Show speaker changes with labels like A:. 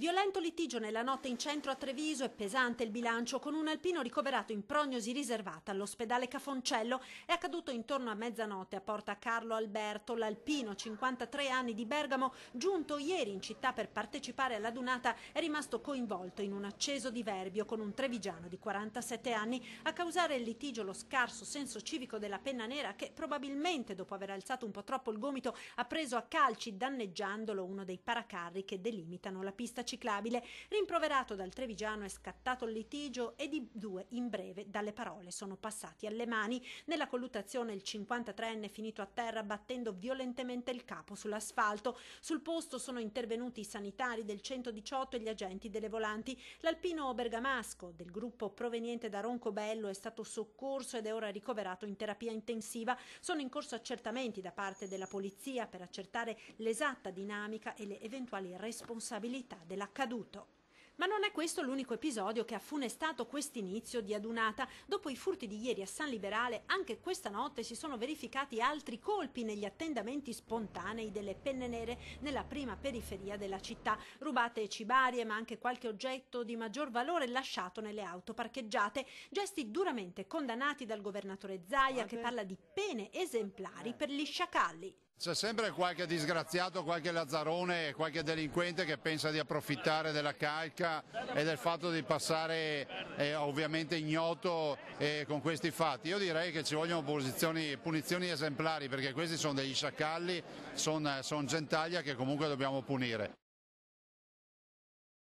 A: Violento litigio nella notte in centro a Treviso e pesante il bilancio con un alpino ricoverato in prognosi riservata all'ospedale Cafoncello. È accaduto intorno a mezzanotte a Porta Carlo Alberto. L'alpino, 53 anni, di Bergamo, giunto ieri in città per partecipare alla dunata, è rimasto coinvolto in un acceso diverbio con un trevigiano di 47 anni. A causare il litigio lo scarso senso civico della penna nera che probabilmente, dopo aver alzato un po' troppo il gomito, ha preso a calci danneggiandolo uno dei paracarri che delimitano la pista ciclabile. Rimproverato dal trevigiano è scattato il litigio ed i due in breve dalle parole sono passati alle mani. Nella colluttazione il 53enne è finito a terra battendo violentemente il capo sull'asfalto. Sul posto sono intervenuti i sanitari del 118 e gli agenti delle volanti. L'alpino bergamasco del gruppo proveniente da Roncobello è stato soccorso ed è ora ricoverato in terapia intensiva. Sono in corso accertamenti da parte della polizia per accertare l'esatta dinamica e le eventuali responsabilità dell'accaduto. Ma non è questo l'unico episodio che ha funestato quest'inizio di adunata. Dopo i furti di ieri a San Liberale, anche questa notte si sono verificati altri colpi negli attendamenti spontanei delle penne nere nella prima periferia della città. Rubate cibarie, ma anche qualche oggetto di maggior valore lasciato nelle auto parcheggiate. Gesti duramente condannati dal governatore Zaia, che parla di pene esemplari per gli sciacalli.
B: C'è sempre qualche disgraziato, qualche lazzarone, qualche delinquente che pensa di approfittare della calca e del fatto di passare ovviamente ignoto con questi fatti. Io direi che ci vogliono punizioni esemplari, perché questi sono degli sciacalli, sono gentaglia che comunque dobbiamo punire.